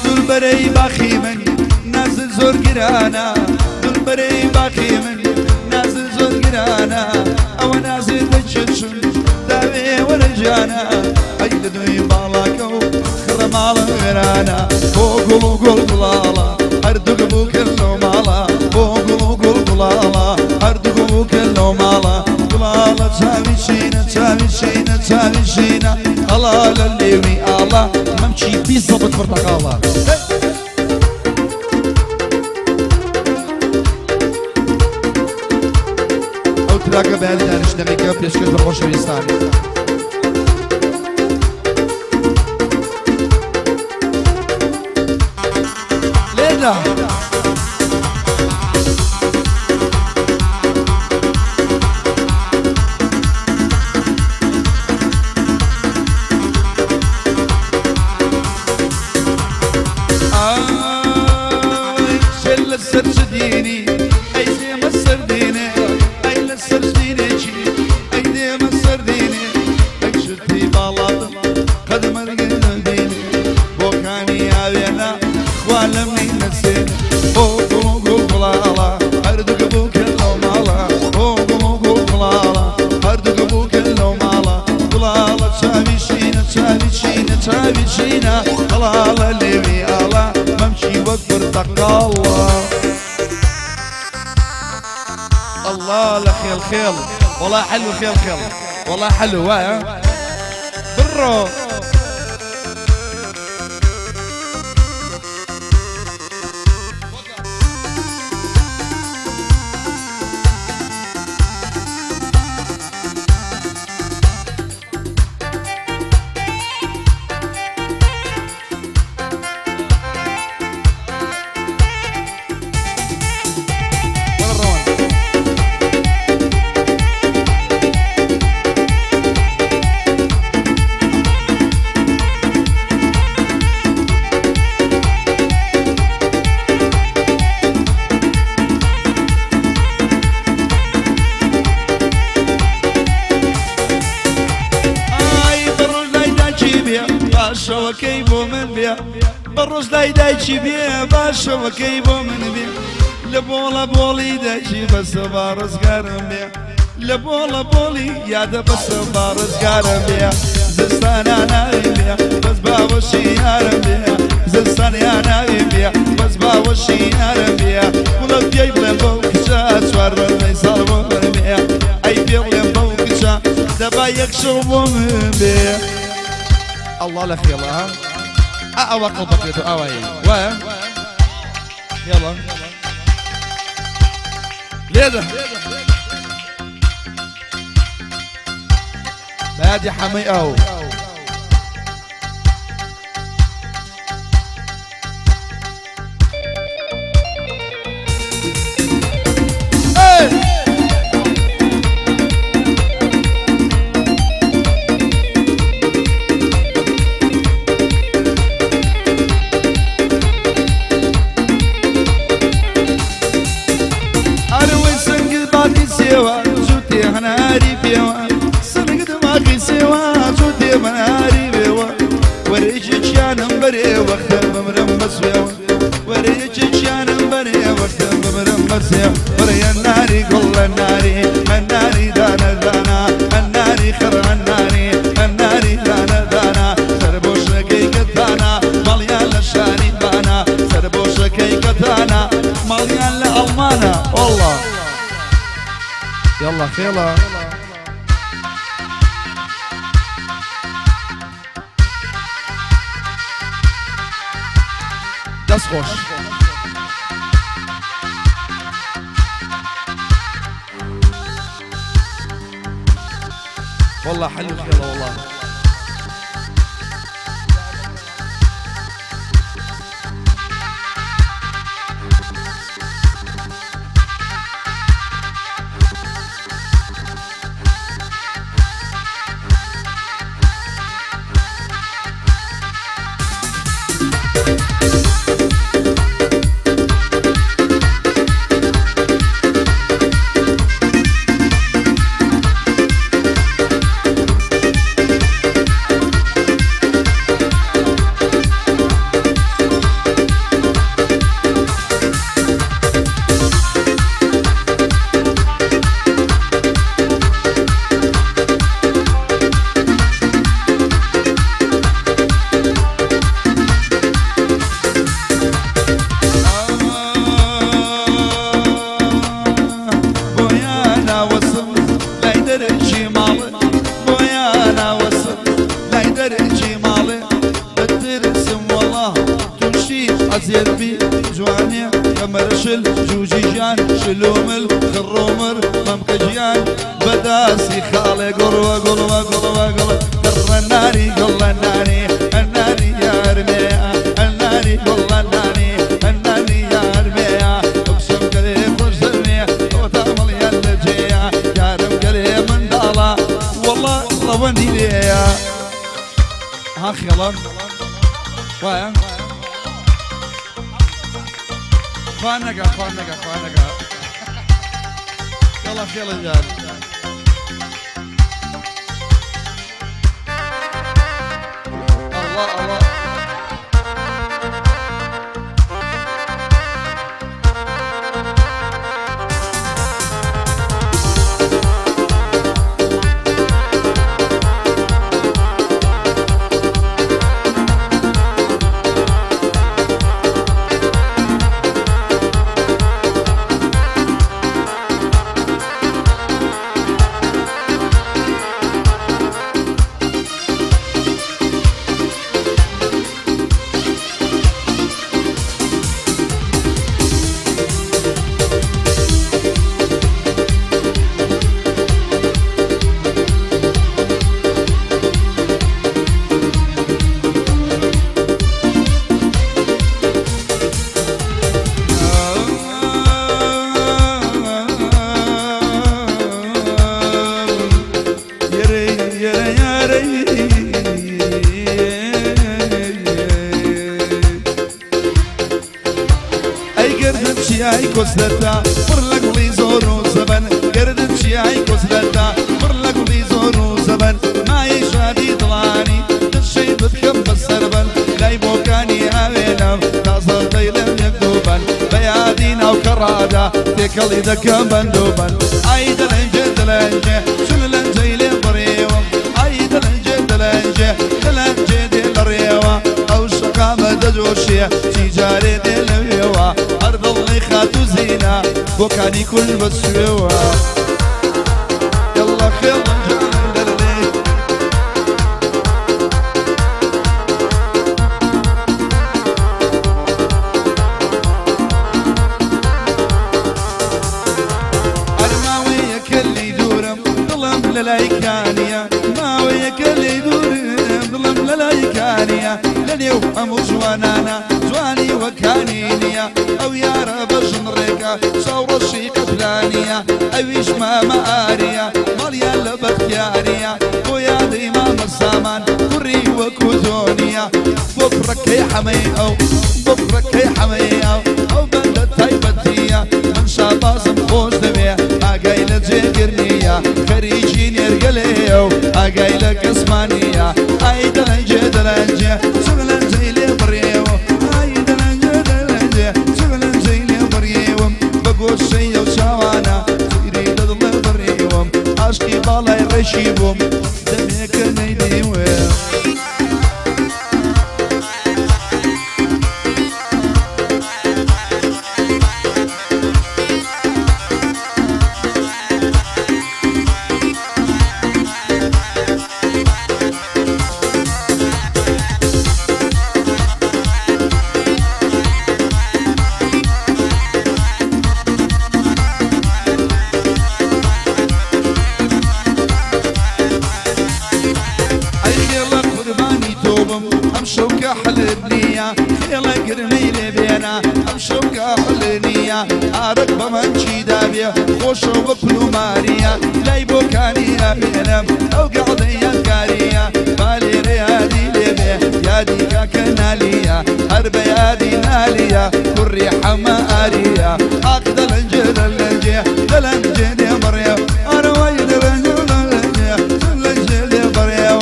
دلبري باخي من نازل زور قرانا دلبري باخي من نازل زور قرانا او نازل بجشن داوي ورجانا ايد دوي بالاكو خرمال غرانا قول قول ضلالا اردق بو كلو مالا قول قول ضلالا اردق بو كلو مالا ضلالا تساوي شينا تساوي شينا تساوي شينا الله لليوي الله ممشي بالضبط برتقاله او تراقب هذه دانش دقيقة بيشكل بخوش ويستاني لينا سرديني اي زي ما سرديني اي لا سرديني اي زي ما سرديني اي شتي بالاط قدم القلبيني بوكاني يا بينا خوالا من نسيني قول ضلالا اردق بوك اللومالا قول ضلالا اردق بوك اللومالا ضلالا تساوي شينا تساوي شينا تساوي شينا ضلالا اللي بيالا ممشي وقفر تقالا الله لخيل خيل والله حلو خيل خيل والله حلو ها برو باشا وكيبو من بيا بالروز دايدايشي بيا باشا وكيبو من بيا لبولا بولي دايشي بس بارز قارم بيا لبولا بولي يادا بس بارز قارم بيا زستان يا نايم بيا بس باوشي يارم بيا زستان يا نايم بيا بس باوشي يارم بيا ولا بيبلن بوكشا سوار بلي صاربو من بيا اي بيبلن بوكشا دبا يكشربو من بيا الله لا خير ها اوا قلبك يدو اوا و يلا ليدا بادي حمي او زوتي هناري بيوا سنقد ماكي سوا زوتي هناري بيوا وريجي شانم بري وقت بمرمس بيوا وريجي شانم بري وقت بمرمس بيوا بري الناري كل الناري الناري دانا دانا الناري خر الناري الناري دانا دانا سربوش كي كتانا مليان لشاني بانا سربوش كي كتانا مليان لألمانا والله يلا خيلا داس خوش والله حلو خيلا والله مرشل جوجيجان شلومل خرومر ممكجيان بداسي خالي قروة قروة قروة قروة قر الناري قل الناري الناري يا رميا الناري قل الناري الناري يا رميا اقسم قليب وزميا وتعمل يا اللجيا يا رم قليب من دالا والله رواني ليا هاخ يلا وايا خوانقة خوانقة خوانقة يلا خير رجال الله الله شياي كوسلتا فرلك ولي زورو زبن قردت شياي كوسلتا فرلك ولي زورو زبن ما يشادي طلاني الشي بتكب السربن لاي بوكاني هاوينا ناصر ديلم يكتوبن بيادينا وكرادا تكلي دكا بندوبن عيد الانجه دلنجه شنو الانجه لي بريوم عيد الانجه دلنجه دلنجه دي الريوه او شقامه دجوشيه تجاري دي الريوه ارض الله خاتو زينه بوكاني كل بسيوه يلا خير للايكانيا ما وياك اللي يدور ظلم للايكانيا لليو امو جوانانا جواني وكانينيا او يا رب جنريكا صور الشيقة فلانية اويش ما ماريا ماليا لبختياريا ويا ديما السامان كري وكوزونيا بكرك يا حمي او بكرك يا حمي او بلد تايبتيا من شاباس مخوز دمية اقايلة جيقرنية خريجين يرقليو اقايلة قسمانية اي دلنجة دلنجة شغلا زي لي بريو اي دلنجة دلنجة شغلا زي لي بريو بقول شي وشاوانا تريد ضل بريو عشقي بالا يرشيبهم دميك نيديو نية خيلة قرني لبينا أمشوك أحلنية عارك بمنشي دابية خوش وبكلو ماريا لايبو كاني أبينم أو قعدي الكارية بالي ريادي لبيه يادي كاكنالية هرب يادي نالية كريحة مارية أقد الانجل الانجي الانجي دي مريم أنا ويد الانجل دي مريم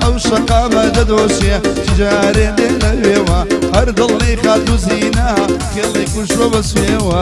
أو شقامة ددوسية تجاري دي لبيوة هرد اللي خاتو زينة كل كل شو بس فيوة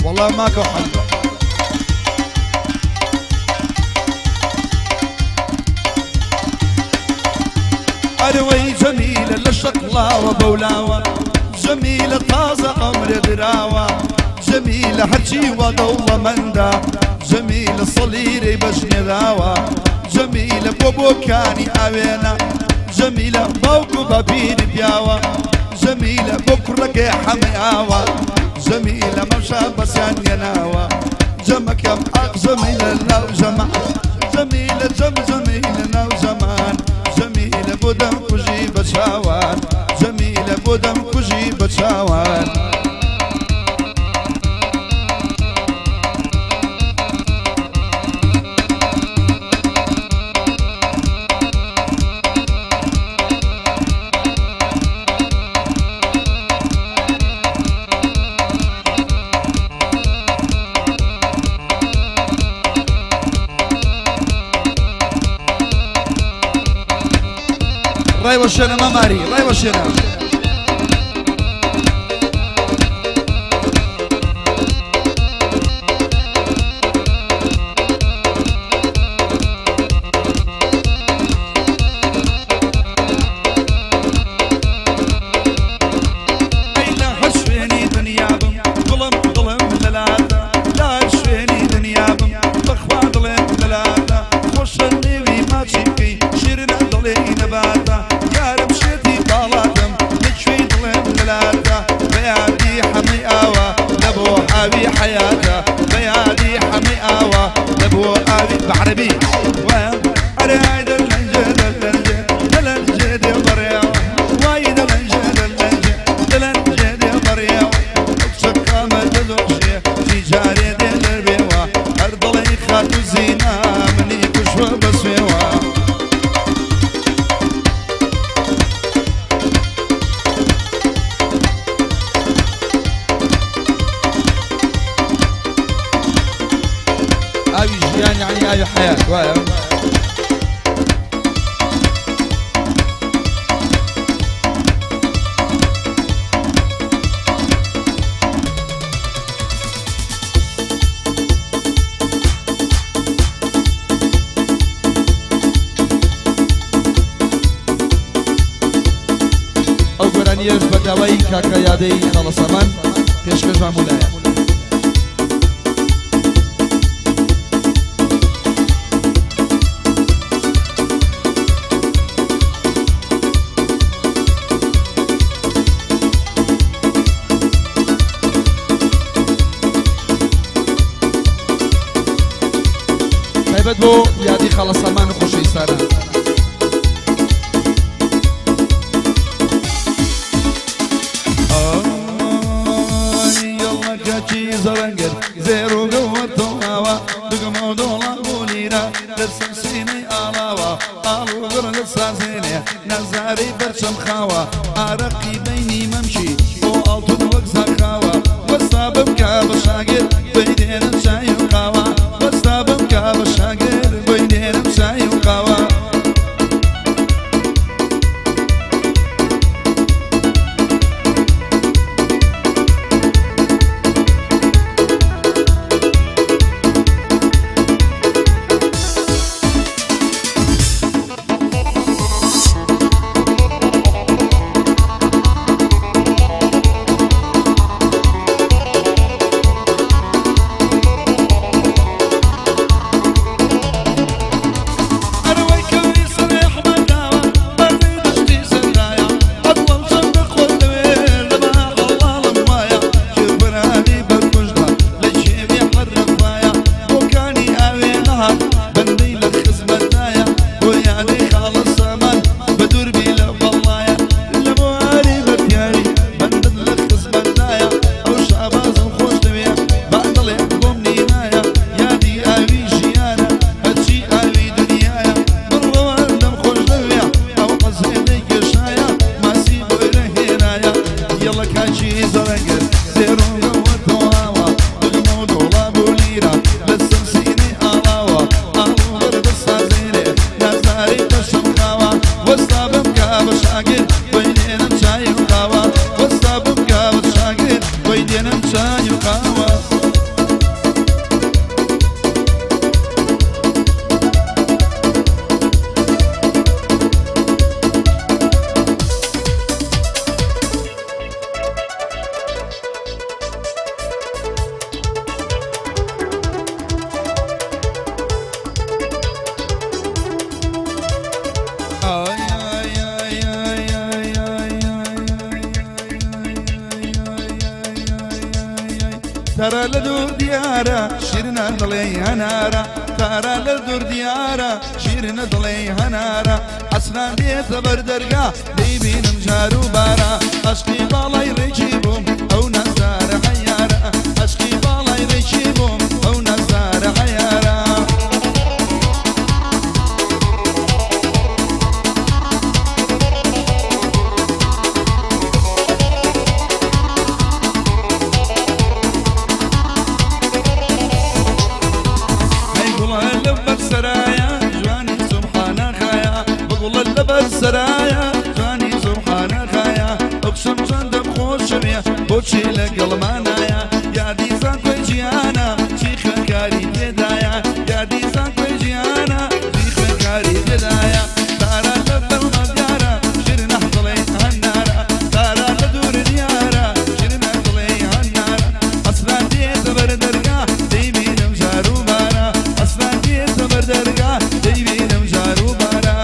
والله ماكو حل أروي جميلة للشقلاوة وبولاوة جميلة طازة أمر دراوة جميلة حجي وضوة مندا جميلة صليري بشني ذاوة جميلة بوبو كاني أبينا جميلة بوكو بابيني بياوة جميلة بكرة حمياوة جميلة ممشى بسان يناوى جمك يم جميلة لو جمع جميلة جميلة لو زمان جميلة بودم كجي بشاوان جميلة بودم كجي بشاوان راي وشنا ما ماري راي وشنا لا حشفيني دنيابم ظلم للاتا لا حشفيني دنيابم بخوا ظلم للاتا خوشني بي ما تشكي شيرنا ضلي نباتا أبي حياته بيادي حمي آوى لبو أبي بعربي وأريد الانجد الانجد بريا وايد الانجد الانجد بريا سكامة تدوشي في جاري دي الربيوة أرض لي خاتو زينة مني كشوة بسويوة أبي جيان يعني أبي حياة أو قرانيش بدوي كاكا يادي خلص من كشكش معمولايا تایبەت بۆ یادی خاڵە سامان و خۆشەویستانە. یەڵەکەکی زەڕەنگەر زێر و گەوەرتەوەوە دگمە و دۆڵە بۆ لیرە دەرسم سینەی ئاڵاوە ئاڵ و گڕگە سازێنێ نەزارەی بەرچەم خاوە ئارەقی بەینی مەمشی بۆ ئاڵتون وەک زەرخاوە وەستا بمکە بە شاگیر بۆی دێنم چای و قاوە وەستا بمکە بە شاگیر بۆی دێنم چای و قاوە. ترى لدور ديارة شيرنا ضلي هنارة ترى لدور ديارة شيرنا ضلي هنارة حسنا بيت بردرقا بيبين مجارو بارا أشقي بالي رجيبهم أو نزار حيارة أشقي بالي رجيبهم أو نزار حيارة. سرايا جاني سبحانه خايا اقسم صندم خوش شمية بوشي لقلمانايا يا دي زاكوي جيانا شيخ كاري تدايا يا دي زاكوي جيانا شيخ كاري تدايا تارا لبل مديارا شرنا حضلي هالنارا تارا لدور ديارا شرنا حضلي هالنارا أصلا ديت بردرقا ديبين مجارو بارا أصلا ديت بردرقا ديبين مجارو بارا.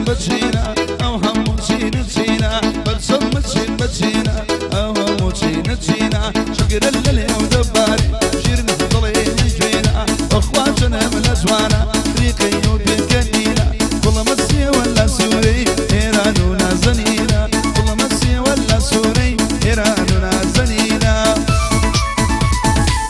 بتشينا أو هم تشينا برسم بتشينا أو هم تشينا شقر الليل ودباري شيرنا ضلي نجينا أخواتنا من الأزوانا ريقي وبكنينا كل مسي ولا سوري إيران ونازنينا كل مسي ولا سوري إيران ونازنينا.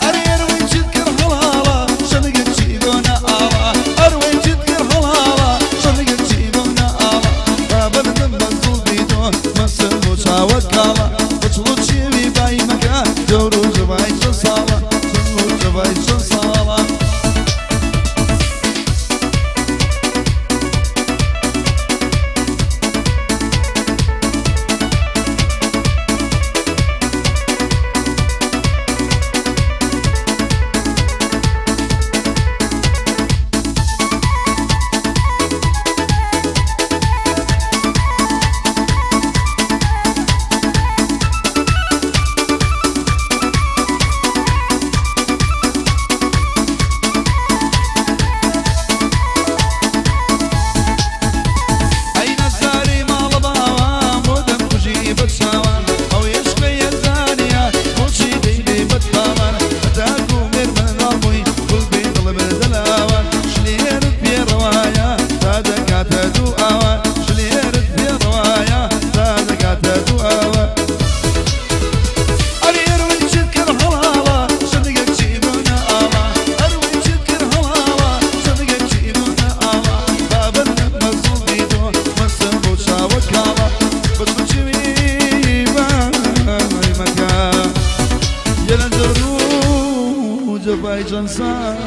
أروي جدكر حلالا شنقر جيبونا آلا أروي جدكر حلالا شنقر جيبونا آلا بابا نمبر زلبيدون مسل وشاوك آلا جنسان